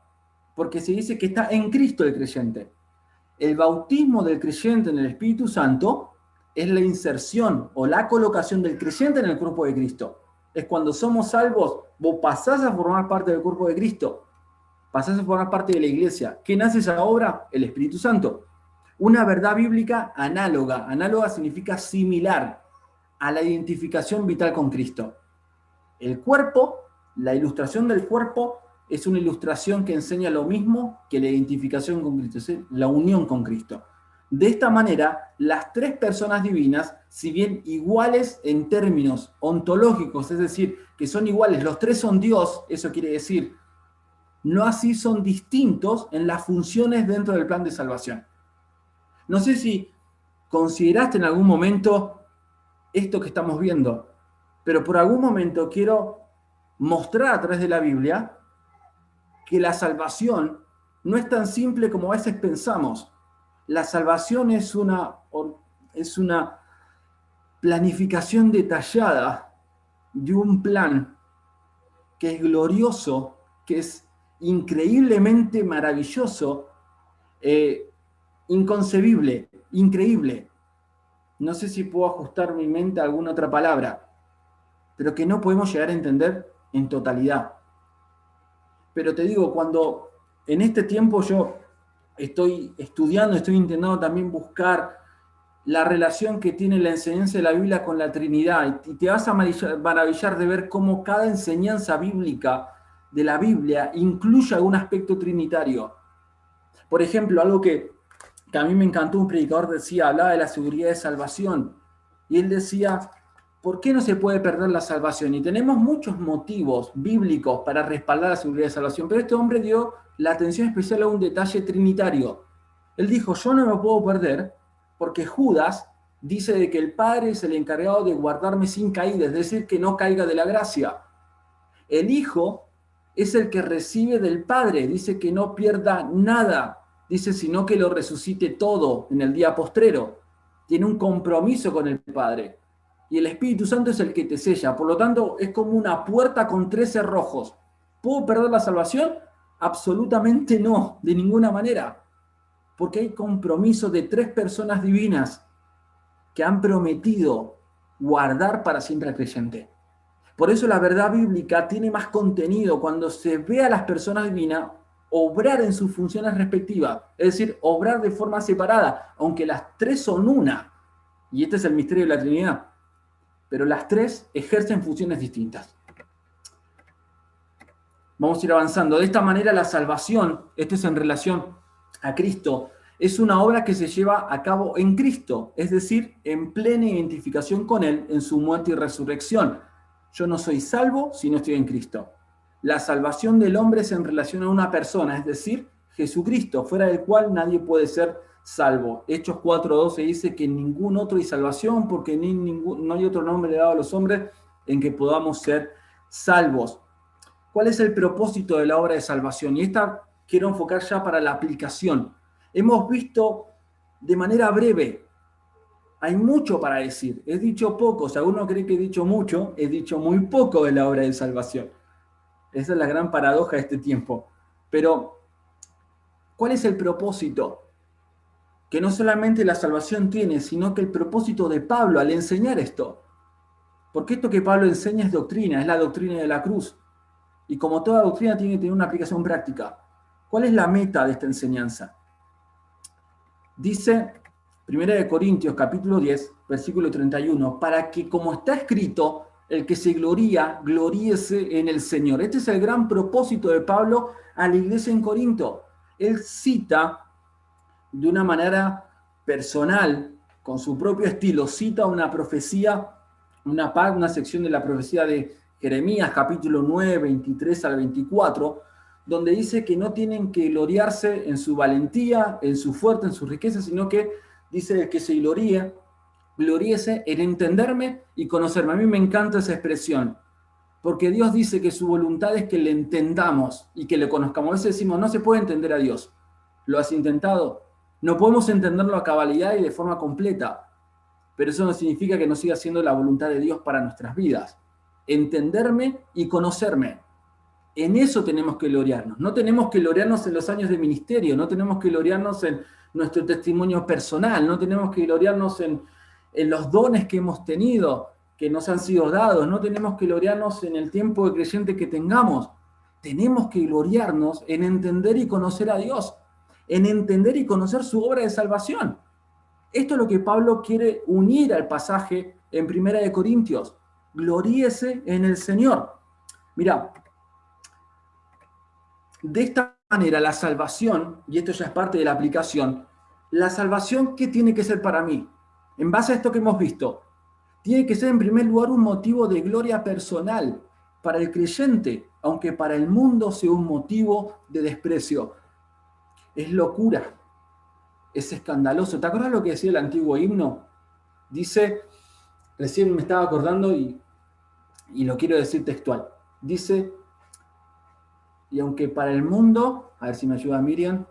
porque se dice que está en Cristo el creyente. El bautismo del creyente en el Espíritu Santo es la inserción o la colocación del creyente en el cuerpo de Cristo. Es cuando somos salvos, vos pasás a formar parte del cuerpo de Cristo, pasás a formar parte de la iglesia. ¿Quién hace esa obra? El Espíritu Santo. Una verdad bíblica análoga. Análoga significa similar a la identificación vital con Cristo. El cuerpo, la ilustración del cuerpo, es una ilustración que enseña lo mismo que la identificación con Cristo, es decir, la unión con Cristo. De esta manera, las tres personas divinas, si bien iguales en términos ontológicos, es decir, que son iguales, los tres son Dios, eso quiere decir, no así son distintos en las funciones dentro del plan de salvación. No sé si consideraste en algún momento esto que estamos viendo, pero por algún momento quiero mostrar a través de la Biblia que la salvación no es tan simple como a veces pensamos. La salvación es una planificación detallada de un plan que es glorioso, que es increíblemente maravilloso, inconcebible, increíble. No sé si puedo ajustar mi mente a alguna otra palabra, pero que no podemos llegar a entender en totalidad. Pero te digo, cuando en este tiempo yo estoy estudiando, estoy intentando también buscar la relación que tiene la enseñanza de la Biblia con la Trinidad, y te vas a maravillar de ver cómo cada enseñanza bíblica de la Biblia incluye algún aspecto trinitario. Por ejemplo, algo que a mí me encantó, un predicador decía, hablaba de la seguridad de salvación, y él decía, ¿por qué no se puede perder la salvación? Y tenemos muchos motivos bíblicos para respaldar la seguridad de salvación, pero este hombre dio la atención especial a un detalle trinitario. Él dijo, yo no me puedo perder porque Judas dice de que el Padre es el encargado de guardarme sin caída, es decir, que no caiga de la gracia. El Hijo es el que recibe del Padre, dice que no pierda nada, dice sino que lo resucite todo en el día postrero. Tiene un compromiso con el Padre. Y el Espíritu Santo es el que te sella. Por lo tanto, es como una puerta con 3 cerrojos. ¿Puedo perder la salvación? Absolutamente no, de ninguna manera. Porque hay compromiso de 3 personas divinas que han prometido guardar para siempre al creyente. Por eso la verdad bíblica tiene más contenido cuando se ve a las personas divinas obrar en sus funciones respectivas, es decir, obrar de forma separada, aunque las 3 son una, y este es el misterio de la Trinidad, pero las 3 ejercen funciones distintas. Vamos a ir avanzando. De esta manera la salvación, esto es en relación a Cristo, es una obra que se lleva a cabo en Cristo, es decir, en plena identificación con Él en su muerte y resurrección. Yo no soy salvo si no estoy en Cristo. La salvación del hombre es en relación a una persona, es decir, Jesucristo, fuera del cual nadie puede ser salvo. Hechos 4:12 dice que en ningún otro hay salvación porque no hay otro nombre dado a los hombres en que podamos ser salvos. ¿Cuál es el propósito de la obra de salvación? Y esta quiero enfocar ya para la aplicación. Hemos visto de manera breve, hay mucho para decir, he dicho poco, si alguno cree que he dicho mucho, he dicho muy poco de la obra de salvación. Esa es la gran paradoja de este tiempo. Pero, ¿cuál es el propósito? Que no solamente la salvación tiene, sino que el propósito de Pablo al enseñar esto. Porque esto que Pablo enseña es doctrina, es la doctrina de la cruz. Y como toda doctrina tiene que tener una aplicación práctica. ¿Cuál es la meta de esta enseñanza? Dice 1 Corintios capítulo 10, versículo 31, para que como está escrito, el que se gloría, gloríese en el Señor. Este es el gran propósito de Pablo a la iglesia en Corinto. Él cita de una manera personal, con su propio estilo, cita una profecía, una sección de la profecía de Jeremías, capítulo 9, 23 al 24, donde dice que no tienen que gloriarse en su valentía, en su fuerza, en su riqueza, sino que dice que se gloríe gloríese en entenderme y conocerme. A mí me encanta esa expresión, porque Dios dice que su voluntad es que le entendamos y que le conozcamos. A veces decimos, no se puede entender a Dios. ¿Lo has intentado? No podemos entenderlo a cabalidad y de forma completa, pero eso no significa que no siga siendo la voluntad de Dios para nuestras vidas. Entenderme y conocerme. En eso tenemos que gloriarnos. No tenemos que gloriarnos en los años de ministerio, no tenemos que gloriarnos en nuestro testimonio personal, no tenemos que gloriarnos en los dones que hemos tenido, que nos han sido dados, no tenemos que gloriarnos en el tiempo de creyente que tengamos. Tenemos que gloriarnos en entender y conocer a Dios, en entender y conocer su obra de salvación. Esto es lo que Pablo quiere unir al pasaje en Primera de Corintios. Gloríese en el Señor. Mirá, de esta manera la salvación, y esto ya es parte de la aplicación, la salvación, ¿qué tiene que ser para mí? En base a esto que hemos visto, tiene que ser en primer lugar un motivo de gloria personal para el creyente, aunque para el mundo sea un motivo de desprecio. Es locura, es escandaloso. ¿Te acuerdas lo que decía el antiguo himno? Dice, recién me estaba acordando y lo quiero decir textual. Dice, y aunque para el mundo, a ver si me ayuda Miriam,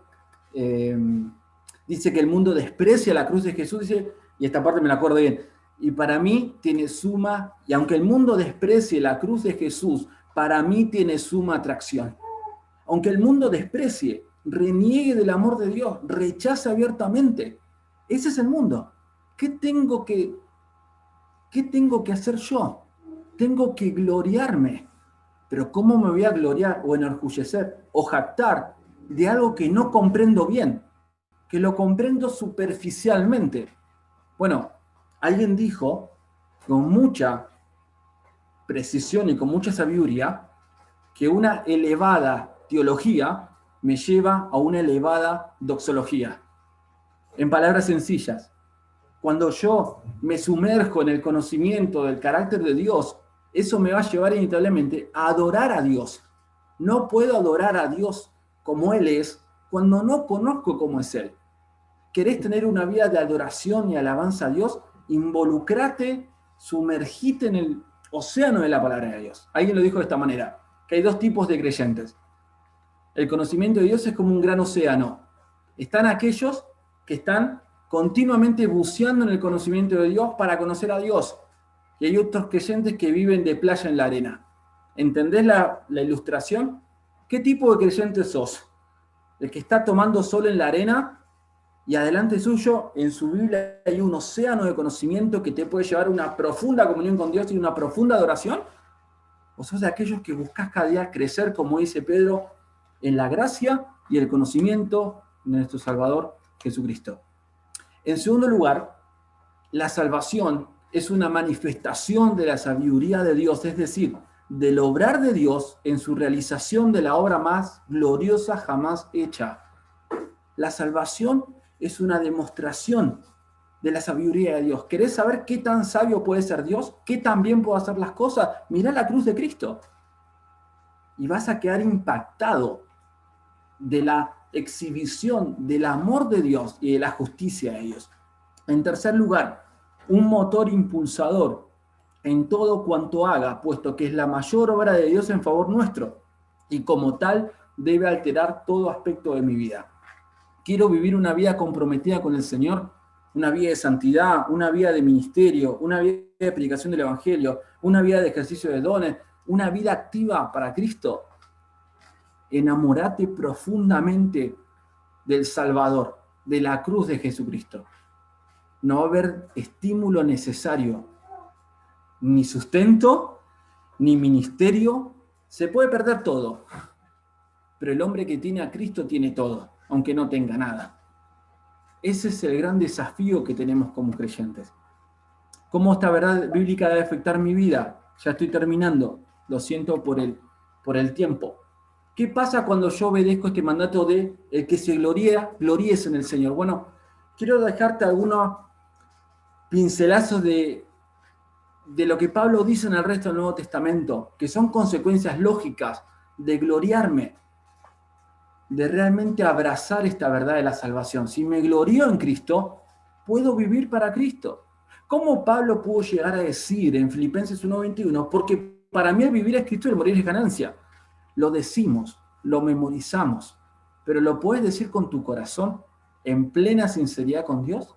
dice que el mundo desprecia la cruz de Jesús, dice, y esta parte me la acuerdo bien, y para mí tiene suma, y aunque el mundo desprecie la cruz de Jesús, para mí tiene suma atracción. Aunque el mundo desprecie, reniegue del amor de Dios, rechace abiertamente, ese es el mundo. ¿Qué tengo que hacer yo? Tengo que gloriarme. Pero ¿cómo me voy a gloriar o enorgullecer o jactar de algo que no comprendo bien, que lo comprendo superficialmente? Bueno, alguien dijo con mucha precisión y con mucha sabiduría que una elevada teología me lleva a una elevada doxología. En palabras sencillas, cuando yo me sumerjo en el conocimiento del carácter de Dios, eso me va a llevar inevitablemente a adorar a Dios. No puedo adorar a Dios como Él es cuando no conozco cómo es Él. ¿Querés tener una vida de adoración y alabanza a Dios? Involucrate, sumergite en el océano de la palabra de Dios. Alguien lo dijo de esta manera, que hay dos tipos de creyentes. El conocimiento de Dios es como un gran océano. Están aquellos que están continuamente buceando en el conocimiento de Dios para conocer a Dios. Y hay otros creyentes que viven de playa en la arena. ¿Entendés la ilustración? ¿Qué tipo de creyente sos? El que está tomando sol en la arena y adelante suyo, en su Biblia hay un océano de conocimiento que te puede llevar a una profunda comunión con Dios y una profunda adoración. ¿O sos de aquellos que buscas cada día crecer, como dice Pedro, en la gracia y el conocimiento de nuestro Salvador Jesucristo? En segundo lugar, la salvación es una manifestación de la sabiduría de Dios, es decir, del obrar de Dios en su realización de la obra más gloriosa jamás hecha. La salvación es una demostración de la sabiduría de Dios. ¿Querés saber qué tan sabio puede ser Dios? ¿Qué tan bien puede hacer las cosas? Mirá la cruz de Cristo. Y vas a quedar impactado de la exhibición del amor de Dios y de la justicia de Dios. En tercer lugar, un motor impulsador en todo cuanto haga, puesto que es la mayor obra de Dios en favor nuestro, y como tal debe alterar todo aspecto de mi vida. Quiero vivir una vida comprometida con el Señor, una vida de santidad, una vida de ministerio, una vida de predicación del Evangelio, una vida de ejercicio de dones, una vida activa para Cristo. Enamórate profundamente del Salvador, de la cruz de Jesucristo. No va a haber estímulo necesario, ni sustento, ni ministerio. Se puede perder todo, pero el hombre que tiene a Cristo tiene todo, aunque no tenga nada. Ese es el gran desafío que tenemos como creyentes. ¿Cómo esta verdad bíblica debe afectar mi vida? Ya estoy terminando, lo siento por el tiempo. ¿Qué pasa cuando yo obedezco este mandato de el que se gloríese en el Señor? Bueno, quiero dejarte algunos pincelazos de lo que Pablo dice en el resto del Nuevo Testamento, que son consecuencias lógicas de gloriarme, de realmente abrazar esta verdad de la salvación. Si me glorío en Cristo, puedo vivir para Cristo. ¿Cómo Pablo pudo llegar a decir en Filipenses 1:21? Porque para mí el vivir es Cristo y el morir es ganancia. Lo decimos, lo memorizamos, pero ¿lo puedes decir con tu corazón, en plena sinceridad con Dios?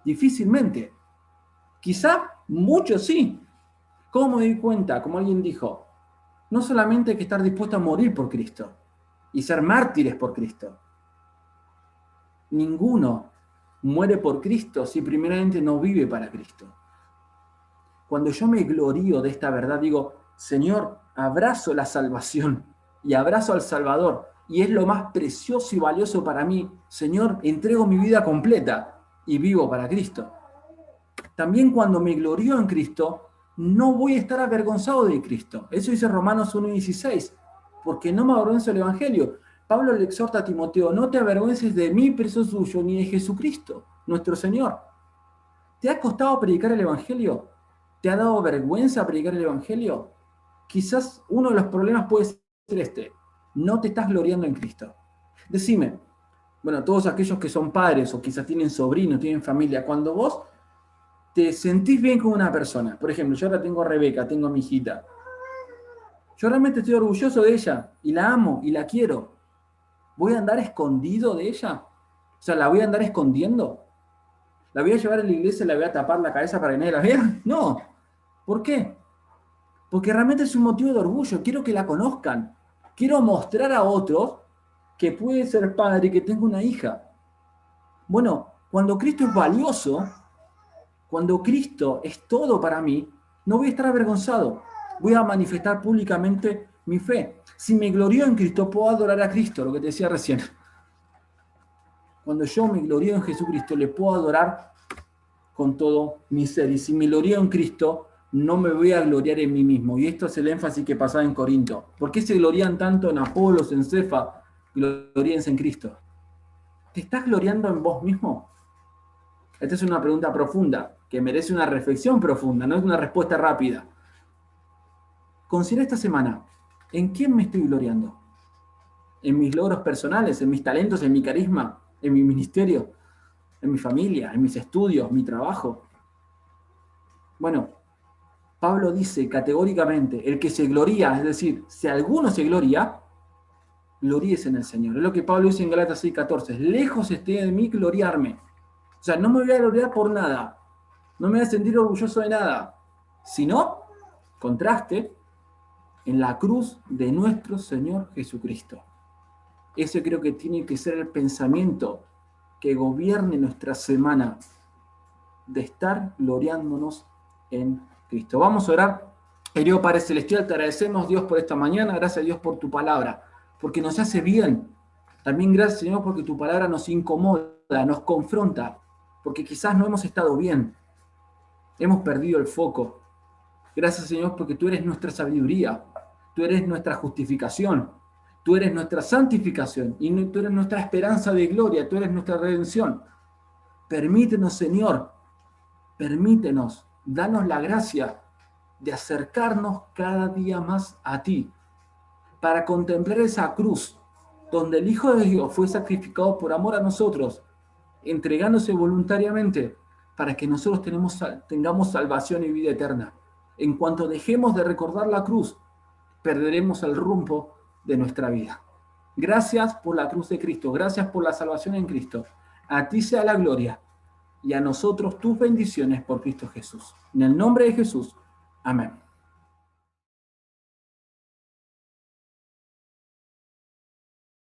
Difícilmente. Quizá muchos sí. ¿Cómo me di cuenta? Como alguien dijo, no solamente hay que estar dispuesto a morir por Cristo y ser mártires por Cristo. Ninguno muere por Cristo si primeramente no vive para Cristo. Cuando yo me glorío de esta verdad, digo, Señor, abrazo la salvación y abrazo al Salvador, y es lo más precioso y valioso para mí. Señor, entrego mi vida completa y vivo para Cristo. También cuando me glorío en Cristo, no voy a estar avergonzado de Cristo. Eso dice Romanos 1:16, porque no me avergüenzo del Evangelio. Pablo le exhorta a Timoteo, no te avergüences de mí, preso suyo, ni de Jesucristo, nuestro Señor. ¿Te ha costado predicar el Evangelio? ¿Te ha dado vergüenza predicar el Evangelio? Quizás uno de los problemas puede ser este, no te estás gloriando en Cristo. Decime, bueno, todos aquellos que son padres o quizás tienen sobrinos, tienen familia, cuando vos te sentís bien con una persona, por ejemplo, yo ahora tengo a Rebeca, tengo a mi hijita, yo realmente estoy orgulloso de ella y la amo y la quiero. ¿Voy a andar escondido de ella? O sea, ¿la voy a andar escondiendo? ¿La voy a llevar a la iglesia y la voy a tapar la cabeza para que nadie la vea? No. ¿Por qué? Porque realmente es un motivo de orgullo. Quiero que la conozcan. Quiero mostrar a otros que puede ser padre y que tengo una hija. Bueno, cuando Cristo es valioso, cuando Cristo es todo para mí, no voy a estar avergonzado. Voy a manifestar públicamente mi fe. Si me glorío en Cristo, puedo adorar a Cristo, lo que te decía recién. Cuando yo me glorío en Jesucristo, le puedo adorar con todo mi ser. Y si me glorío en Cristo, no me voy a gloriar en mí mismo. Y esto es el énfasis que pasaba en Corinto. ¿Por qué se glorían tanto en Apolos, en Cefa? Gloríense en Cristo. ¿Te estás gloriando en vos mismo? Esta es una pregunta profunda, que merece una reflexión profunda, no es una respuesta rápida. Considera esta semana, ¿en quién me estoy gloriando? ¿En mis logros personales, en mis talentos, en mi carisma, en mi ministerio, en mi familia, en mis estudios, mi trabajo? Bueno, Pablo dice categóricamente, el que se gloría, es decir, si alguno se gloria, gloríese en el Señor. Es lo que Pablo dice en Gálatas 6:14, lejos esté de mí gloriarme. O sea, no me voy a gloriar por nada, no me voy a sentir orgulloso de nada, sino, contraste, en la cruz de nuestro Señor Jesucristo. Ese creo que tiene que ser el pensamiento que gobierne nuestra semana, de estar gloriándonos en Cristo. Vamos a orar. Querido Padre Celestial, te agradecemos, Dios, por esta mañana. Gracias, Dios, por tu palabra, porque nos hace bien. También gracias, Señor, porque tu palabra nos incomoda, nos confronta, porque quizás no hemos estado bien. Hemos perdido el foco. Gracias, Señor, porque tú eres nuestra sabiduría, tú eres nuestra justificación, tú eres nuestra santificación y tú eres nuestra esperanza de gloria, tú eres nuestra redención. Permítenos, Señor, permítenos, danos la gracia de acercarnos cada día más a ti, para contemplar esa cruz donde el Hijo de Dios fue sacrificado por amor a nosotros, entregándose voluntariamente para que nosotros tengamos salvación y vida eterna. En cuanto dejemos de recordar la cruz, perderemos el rumbo de nuestra vida. Gracias por la cruz de Cristo, gracias por la salvación en Cristo. A ti sea la gloria y a nosotros tus bendiciones por Cristo Jesús. En el nombre de Jesús. Amén.